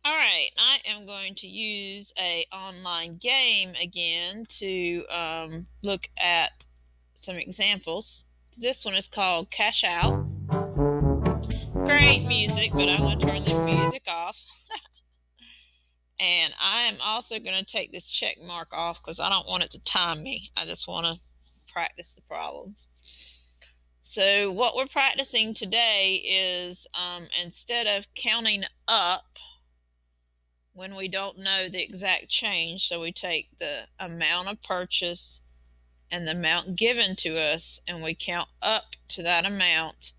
All right, I am going to use a online game again to look at some examples. This one is called Cash Out. Great music, but I'm going to turn the music off. And I am also going to take this check mark off because I don't want it to time me. I just want to practice the problems. So what we're practicing today is instead of counting up when we don't know the exact change, so we take the amount of purchase and the amount given to us and we count up to that amount.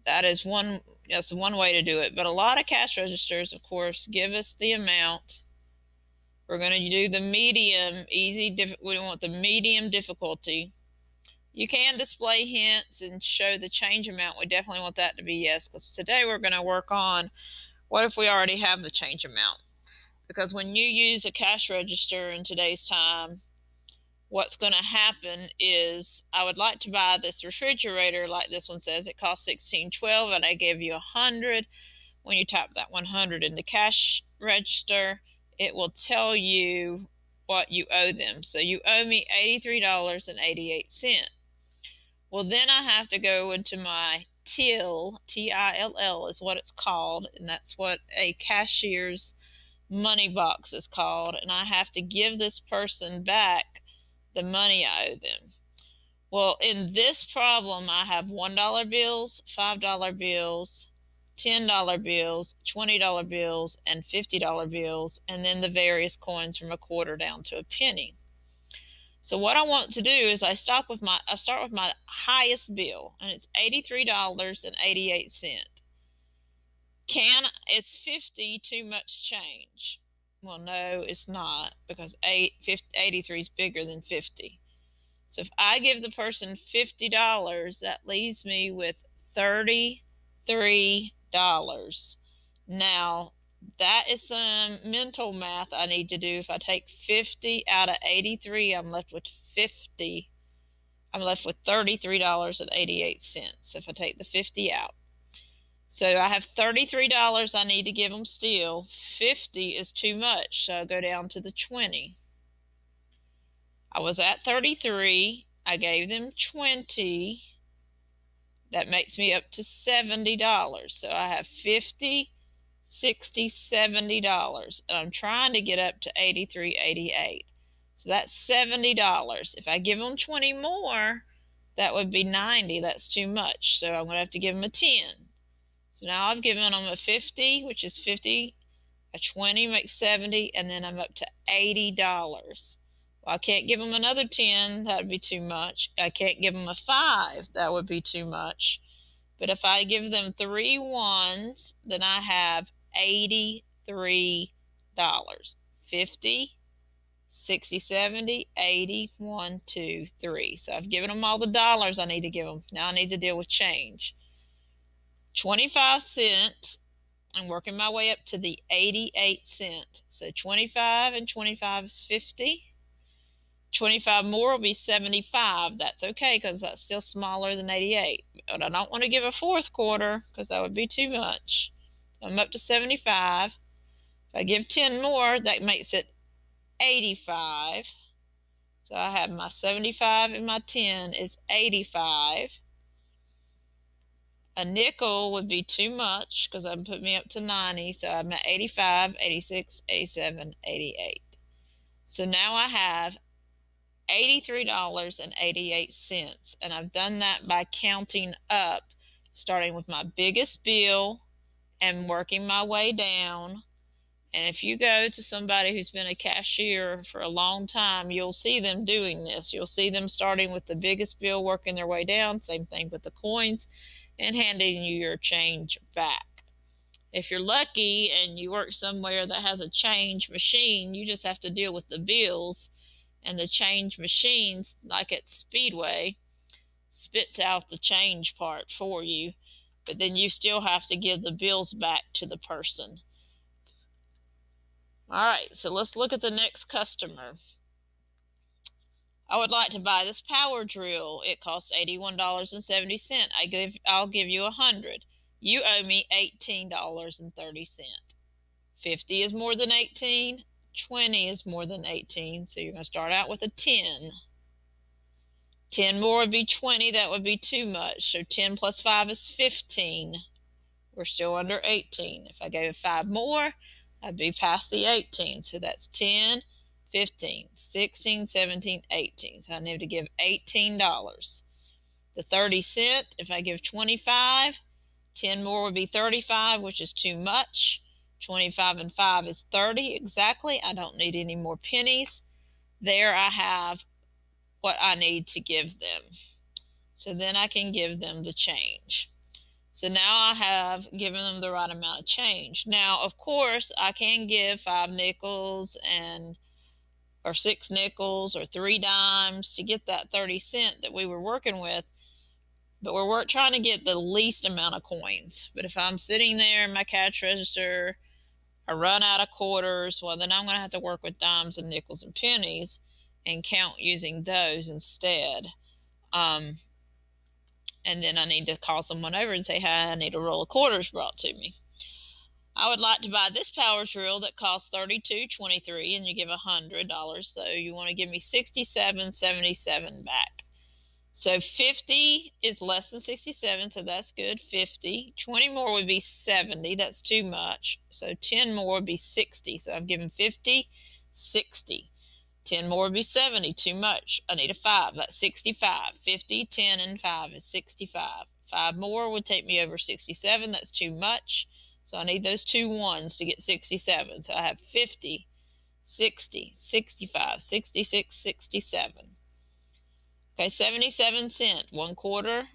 That's one way to do it. But a lot of cash registers, of course, give us the amount. We're going to do the medium easy. We want the medium difficulty. You can display hints and show the change amount. We definitely want that to be yes, because today we're going to work on what if we already have the change amount. Because when you use a cash register in today's time, what's going to happen is I would like to buy this refrigerator like this one says. It costs $16.12 and I gave you $100. When you type that $100 in the cash register, it will tell you what you owe them. So you owe me $83.88. Well, then I have to go into my till, T-I-L-L is what it's called, and that's what a cashier's money box is called, and I have to give this person back the money I owe them. Well, in this problem, I have $1 bills, $5 bills, $10 bills, $20 bills, and $50 bills, and then the various coins from a quarter down to a penny. So what I want to do is I start with my highest bill, and it's $83.88. Is 50 too much change? Well, no, it's not, because 83 is bigger than 50. So if I give the person $50, that leaves me with $33. Now, that is some mental math I need to do. If I take 50 out of 83, I'm left with 50. I'm left with $33.88 if I take the 50 out. So I have $33 I need to give them still. 50 is too much, so I'll go down to the 20. I was at 33. I gave them 20. That makes me up to $70. So I have 50, 60, $70. And I'm trying to get up to 83.88. So that's $70. If I give them 20 more, that would be 90. That's too much. So I'm going to have to give them a 10. So now I've given them a 50, which is 50. A 20 makes 70, and then I'm up to $80. Well, I can't give them another 10. That would be too much. I can't give them a 5. That would be too much. But if I give them 3 ones, then I have $83. 50, 60, 70, 80, 1, 2, 3. So I've given them all the dollars I need to give them. Now I need to deal with change. 25 cents. I'm working my way up to the 88 cent. So 25 and 25 is 50. 25 more will be 75. That's okay because that's still smaller than 88. But I don't want to give a fourth quarter because that would be too much. I'm up to 75. If I give 10 more, that makes it 85. So I have my 75 and my 10 is 85. A nickel would be too much because that would put me up to 90. So I'm at 85, 86, 87, 88. So now I have $83.88. And I've done that by counting up, starting with my biggest bill and working my way down. And if you go to somebody who's been a cashier for a long time, you'll see them doing this. You'll see them starting with the biggest bill, working their way down. Same thing with the coins, and handing you your change back. If you're lucky and you work somewhere that has a change machine, you just have to deal with the bills, and the change machines, like at Speedway, spits out the change part for you, but then you still have to give the bills back to the person. All right, so let's look at the next customer. I would like to buy this power drill. It costs $81.70. I'll give you $100. You owe me $18.30. 50 is more than 18. 20 is more than 18. So you're going to start out with a 10. 10 more would be 20. That would be too much. So 10 plus 5 is 15. We're still under 18. If I gave 5 more, I'd be past the 18. So that's 10, 15, 16, 17, 18. So I need to give $18. The 30 cent, if I give 25, 10 more would be 35, which is too much. 25 and 5 is 30 exactly. I don't need any more pennies. There I have what I need to give them. So then I can give them the change. So now I have given them the right amount of change. Now, of course, I can give 5 nickels or 6 nickels or 3 dimes to get that 30 cent that we were working with. But we're trying to get the least amount of coins. But if I'm sitting there in my cash register, I run out of quarters, well, then I'm going to have to work with dimes and nickels and pennies and count using those instead. And then I need to call someone over and say, hey, I need a roll of quarters brought to me. I would like to buy this power drill that costs $32.23 and you give $100. So you want to give me $67.77 back. So 50 is less than 67, so that's good. 50. 20 more would be 70. That's too much. So 10 more would be 60. So I've given 50, 60. 10 more would be 70. Too much. I need a 5. That's 65. 50, 10, and 5 is 65. 5 more would take me over 67. That's too much. So I need those 2 ones to get 67. So I have 50, 60, 65, 66, 67. Okay, 77 cent. 1 quarter,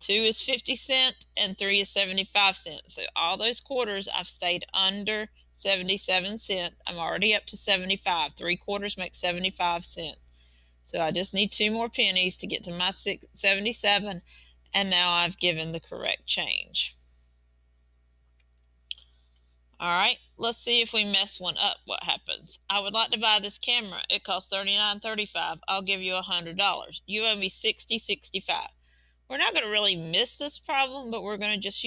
2 is 50 cent, and 3 is 75 cents. So all those quarters I've stayed under 77 cent. I'm already up to 75. 3 quarters make 75 cent. So I just need 2 more pennies to get to my 77, and now I've given the correct change. All right, let's see if we mess one up, what happens. I would like to buy this camera. It costs $39.35. I'll give you $100. You owe me $60.65. We're not going to really miss this problem, but we're going to just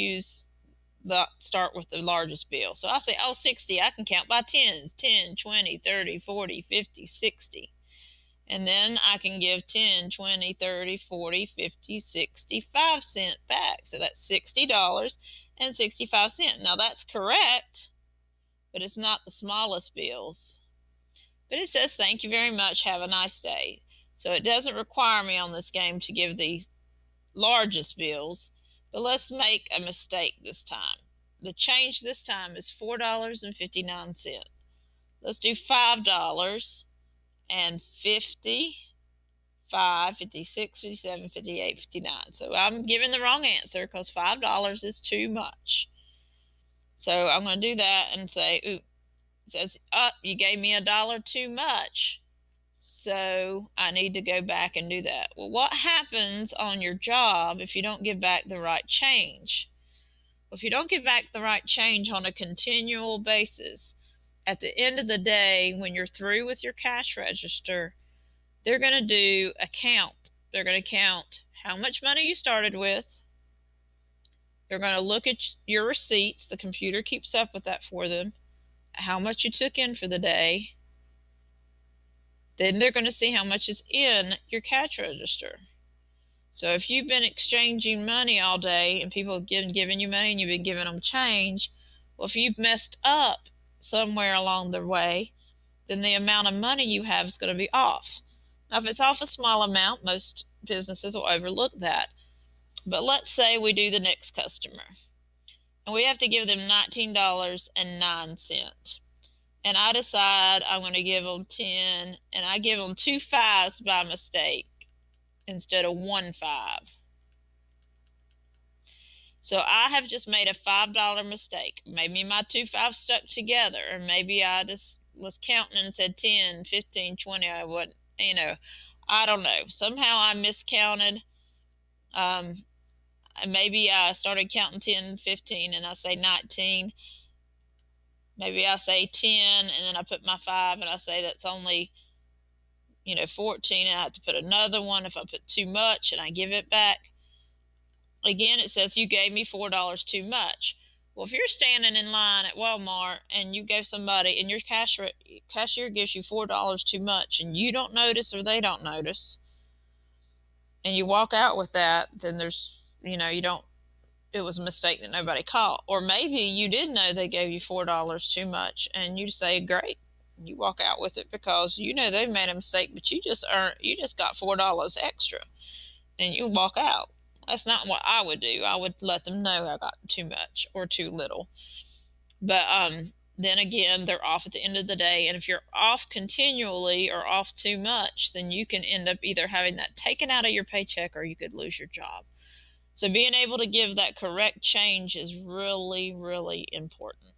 start with the largest bill. So I say, oh, 60. I can count by tens. 10, 20, 30, 40, 50, 60. And then I can give 10, 20, 30, 40, 50, 65 cents back. So that's $60.65. Now that's correct, but it's not the smallest bills. But it says, thank you very much, have a nice day. So it doesn't require me on this game to give the largest bills, but let's make a mistake this time. The change this time is $4.59. Let's do $5 and 50, 5, 56, 57, 58, 59. So I'm giving the wrong answer because $5 is too much. So I'm going to do that and say, ooh, it says, you gave me $1 too much. So I need to go back and do that. Well, what happens on your job if you don't give back the right change? Well, if you don't give back the right change on a continual basis, at the end of the day, when you're through with your cash register, they're going to do a count. They're going to count how much money you started with. They're going to look at your receipts. The computer keeps up with that for them. How much you took in for the day. Then they're going to see how much is in your cash register. So if you've been exchanging money all day and people have given you money and you've been giving them change, well, if you've messed up somewhere along the way, then the amount of money you have is going to be off. Now, if it's off a small amount, most businesses will overlook that. But let's say we do the next customer, and we have to give them $19.09. And I decide I'm going to give them 10, and I give them 2 5s by mistake instead of 1 5. So I have just made a $5 mistake. Maybe my 2 5s stuck together, or maybe I just was counting and said 10, 15, 20. I wouldn't, I don't know. Somehow I miscounted. Maybe I started counting 10, 15, and I say 19. Maybe I say 10, and then I put my 5, and I say that's only, 14, and I have to put another one if I put too much, and I give it back. Again, it says you gave me $4 too much. Well, if you're standing in line at Walmart and you give somebody and your cashier gives you $4 too much and you don't notice or they don't notice, and you walk out with that, then there's, you don't, it was a mistake that nobody caught. Or maybe you did know they gave you $4 too much and you say, great. You walk out with it because you know they made a mistake, but you just got $4 extra and you walk out. That's not what I would do. I would let them know I got too much or too little. But then again, they're off at the end of the day. And if you're off continually or off too much, then you can end up either having that taken out of your paycheck or you could lose your job. So being able to give that correct change is really, really important.